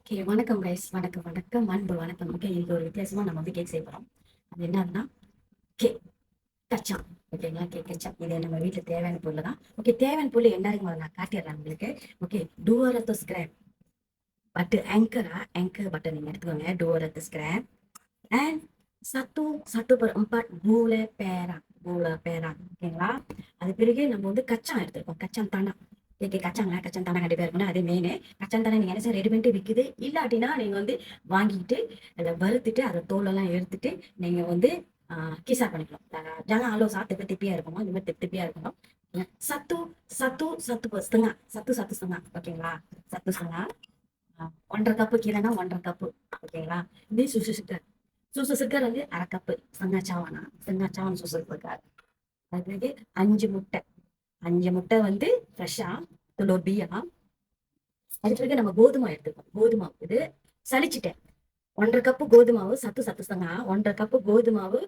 Okay, வணக்கம் guys. வணக்கம் வணக்கம் அன்பு வணக்கம். ஓகே, இது ஒரு வித்தியாசமா நம்ம வந்து கேக் செய்ய போறோம். அது என்னன்னா கேக் கச்சான். ஓகேங்களா, கேக் கச்சான். இது நம்ம வீட்டுல தேவையான பொருள் தான். ஓகே, தேவையான பொருள் என்ன இருக்குமா நான் காட்டிடுறேன் உங்களுக்கு. ஓகே, டூவரத்து ஸ்கிராப் பட்டு ஆங்கர் பட்டன் நீங்க எடுத்துக்கோங்க. டூவரத்து scrap and satu satu per 4 gula perak. ஓகேங்களா, அது பிறகு நம்ம வந்து கச்சான் எடுத்துருக்கோம். கச்சான் தானா கேக்கு கச்சான் தானா கண்டிப்பா இருக்கணும். அது மெயின். கச்சான் தானே நீங்க என்ன ரெடி பண்ணிட்டு விற்குது. இல்லாட்டினா நீங்க வந்து வாங்கிட்டு அதை வறுத்துட்டு அதை தோலெல்லாம் எடுத்துட்டு நீங்க வந்து கீசா பண்ணிக்கலாம். ஜாங்க ஆலோ சாத்து திப்பியா இருக்கணும். இந்த மாதிரி திப்பியா இருக்கணும். satu satu satu setengah satu setengah. ஓகேங்களா, satu setengah 1.5 கப்பு கீரைனா 1.5 கப்பு. ஓகேங்களா, ini susu segar. Susu segar வந்து 1/2 cup. setengah cawan susu segar. அது பிறகு 5 முட்டை வந்து ஃப்ரெஷ்ஷா telur biar. அது பிறகு நம்ம கோதுமை எடுத்துக்கோம். கோதுமை இது சலிச்சிட்டேன். 1.5 கப்பு கோதுமாவு satu setengah. 1.5 கப்பு கோதுமாவு.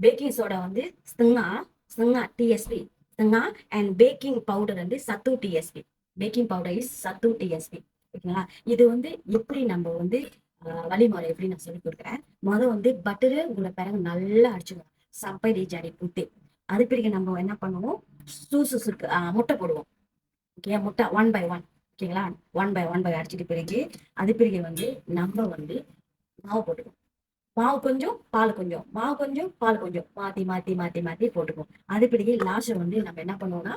பேக்கிங் சோடா வந்து setengah TSP setengah and baking powder வந்து 1 TSP. Baking powder is 1 TSP. ஓகேங்களா, இது வந்து எப்படி நம்ம வந்து வழிமுறை எப்படி நான் சொல்லி கொடுக்குறேன். வந்து பட்டரு உங்களை பிறகு நல்லா அடிச்சுக்கணும். சப்பை ஜாடி புட்டு. அது பிறகு நம்ம என்ன பண்ணுவோம், சூசுக்கு முட்டை போடுவோம். ஓகே, முட்டை 1 by 1. ஓகேங்களா, 1 by 1 அடிச்சிட்டு பிறகு அது பிறகு வந்து நம்ம வந்து மாவு போட்டுக்குவோம். மாவு கொஞ்சம் பால் கொஞ்சம், மாவு கொஞ்சம் பால் கொஞ்சம் மாத்தி மாத்தி மாத்தி மாத்தி போட்டுக்குவோம். அது பிறகு லாஸ்ட் வந்து நம்ம என்ன பண்ணுவோம்னா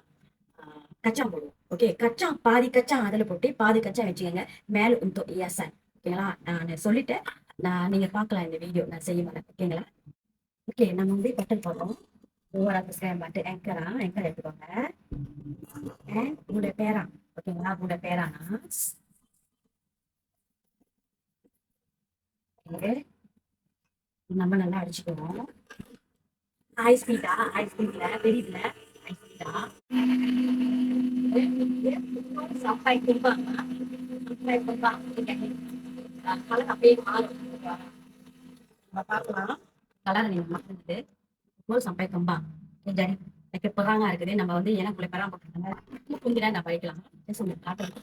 கச்சான் போடுவோம். ஓகே, கச்சான் பாதி கச்சான் அதில் போட்டு பாதி கச்சான் வச்சுக்கோங்க. மேல எசன். ஓகேங்களா, நான் சொல்லிட்டேன். நீங்க பார்க்கலாம் இந்த வீடியோ நான் செய்ய மாட்டேன். ஓகேங்களா. ஓகே, நம்ம வந்து பட்டன் போடுறோம். ஒவ்வொரு பட்டு ஆங்கர் எடுத்துக்கோங்க. உங்களுடைய பேரா. ஓகேங்களா, உங்களுடைய பேரானா நம்ம நல்லா அடிச்சுக்குவோம். ஹை ஸ்பீடா பெரியதுல ஹை ஸ்பீடா sampai tumbang kalau tapi malu nggak apa-apa kalian nih maksudnya itu sampai kembang jadi பெறாங்க இருக்குது. நம்ம வந்து எனக்குள்ள பெறாம போட்டுருக்காங்க. கொஞ்ச நேரம் நான் படிக்கலாம். உங்களுக்கு காட்டுறேன்.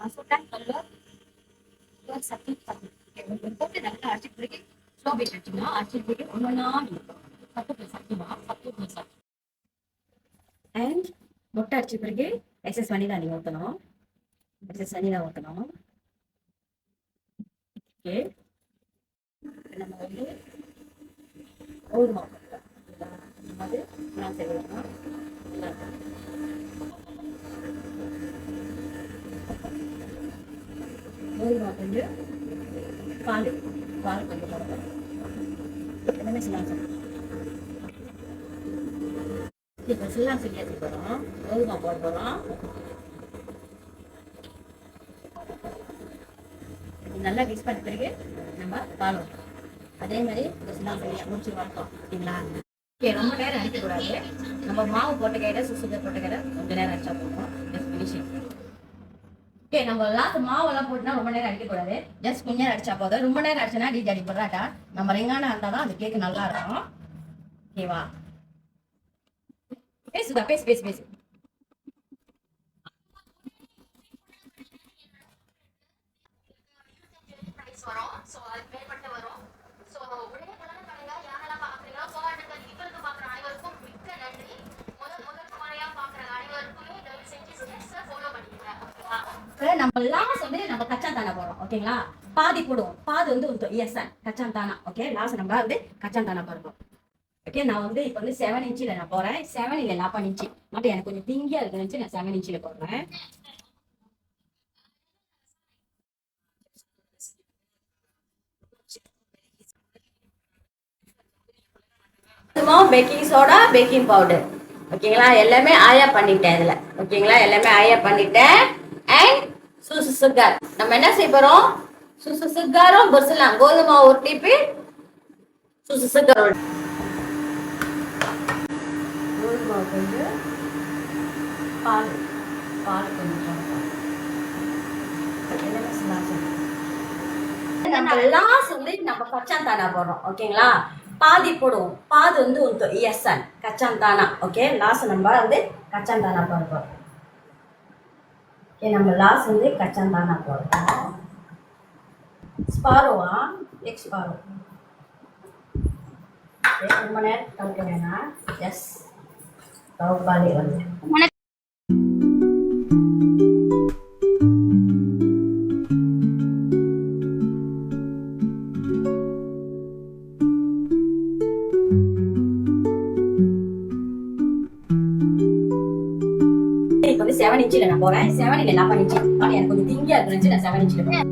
masukkan telur satu போட்டு நல்லா அடிச்சு பிடிக்கி ஸ்லோ பீட் வச்சுன்னா அடிச்சு பிடிக்கி ஒன்னொன்னா satu plus satu அண்ட் முட்டை அடிச்ச பிறகு எக்ஸஸ் வனிலா நீங்க ஊற்றணும். ஓகே, நம்ம வந்து கோதுமை அது நான் செய்யலாம். கோதுமை கொஞ்சம் பால் கொஞ்சம் போடணும். என்னமே செய்யலாம். இப்போ சில்லாம் செய்ய போகிறோம். கோதுமை போட போகிறோம். நல்லா மிக்ஸ் பண்ண பிறகு நம்ம பால் ஊற்றணும். அதே மாதிரி சில்லாம் செய்ய முடிச்சு வளர்த்தோம். ஓகேங்களா. ஓகே, ரொம்ப நேரம் அடிக்கக்கூடாது. நம்ம மாவு போட்ட கையில சுசுகர் போட்ட கையில கொஞ்சம் நேரம் அடிச்சா போதும். Just finishing. ஓகே, நம்ம லாஸ்ட் மாவெல்லாம் போட்டுனா ரொம்ப நேரம் அடிக்கக்கூடாது. ஜஸ்ட் கொஞ்சம் நேரம் அடிச்சா போதும். ரொம்ப நேரம் அடிச்சோன்னா அடி போடுறாட்டா நம்ம ரெங்கானா இருந்தால் தான் அந்த கேக்கு நல்லா இருக்கும். ஓகேவா, பேசுதா பேசு. வரும். சோ அது மேம்பட்டு வரும். சோ உடனே பண்ணுங்க. யாரெல்லாம் பாக்குறீங்களோ இப்போது பாக்குற அனைவருக்கும் மிக்க நன்றி. முதல் முறையா பாக்குற அனைவருக்குமே தயவு செஞ்சு ஸ்டெப்ஸை ஃபாலோ பண்ணிடுங்க. நம்ம லாஸ்ட் வந்து நம்ம கச்சான் தானா போடுறோம். ஓகேங்களா, பாதி போடுவோம். பாதி வந்து எசன் கச்சான் தானா. ஓகே, லாஸ்ட் நம்ம வந்து கச்சான் தானா போடுறோம். ஓகே, நான் வந்து இப்போ வந்து 7 இன்ச்சில் நான் போறேன். 7 இல்லை 4 இன்ச்சு மட்டும் எனக்கு கொஞ்சம் திங்கியா இருக்குன்னு நான் 7 இன்ச்சில் போடுறேன். Baking soda baking powder. ஓகேங்களா, எல்லாமே ஆயா பண்ணிட்டேன் இதுல. ஓகேங்களா, எல்லாமே ஆயா பண்ணிட்டேன். அண்ட் சுசு சுகர் நம்ம என்ன செய்ய போறோம். சுசு சுகரும் பொரிசலாம். கோதுமை ஒரு டிப்பு சுசு சுகர் கோதுமை கொஞ்சம் பால் கொஞ்சம் நம்ம லாஸ்ட் வந்து நம்ம கச்சான் தானா போடுறோம். ஓகேங்களா, பாதி போடுவோம். பாதி வந்து எசன் கச்சான் தானா. ஓகே, லாஸ்ட் நம்ம வந்து கச்சான் தானா போடுறோம். நம்ம லாஸ் வந்து கச்சான் தான் நான் போடுறோம். ஸ்பாரோவா எக் ஸ்பாரோ. ரொம்ப நேரம் கலக்க வேணாம். எஸ் கவுப்பாலே வந்து இப்போ வந்து 7 இன்ச்சில் நான் போறேன். 7 இல்லை 4 இன்ச்சு. ஆனால் எனக்கு கொஞ்சம் திங்கியா இருந்துச்சு. நான் 7 இன்ச்சில் போறேன்.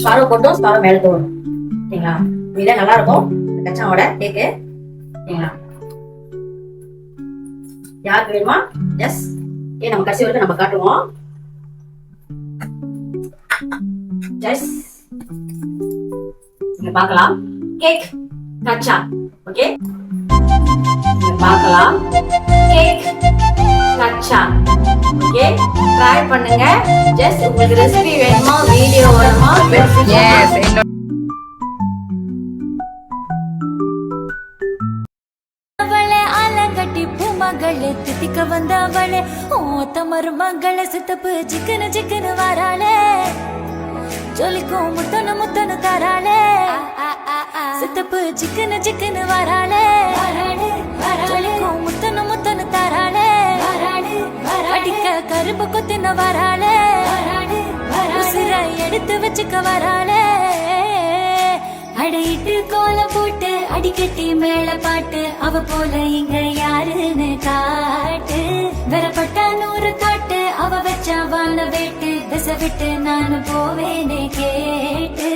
ஸ்பாரோ போட்டோம். ஸ்பாரோ மேல தோணும். சரிங்களா? இதுதான் நல்லா இருக்கும் கச்சாவோட கேக்கு. சரிங்களா? யாருக்கு வேணுமா? எஸ். நம்ம கடைசி வரைக்கும் நம்ம காட்டுவோம். ஜஸ்ட் நீங்க பார்க்கலாம் கேக் கச்சா. ஓகே, நீங்க பார்க்கலாம் கேக் கச்சா. ஓகே, ட்ரை பண்ணுங்க. ஜஸ்ட் உங்களுக்கு ரெசிபி வேணுமா, வீடியோ வேணுமா? எஸ். மகளே தித்திக்க வந்தவளே ஓத்தமரு மகளே சித்தப்பு சிக்கன சிக்கன வராளே ஜொலிக்கும் முத்தனு முத்தனு தராளே சித்தப்பு சிக்கன சிக்கன வராளே ஜொலிக்கும் முத்தனு முத்தனு தராளே அடிக்க கரும்பு கொத்தின வராளே உசிர எடுத்து வச்சுக்க வராளே அடையிட்டு கோல போட்டு அடிக்கட்டி மேல பாட்டு அவ போல இங்க யாருன்னு காட்டு வெறப்பட்ட 100 காட்டு அவ வச்ச வாழ வேட்டு திசை விட்டு நான் போவேனே கேட்டு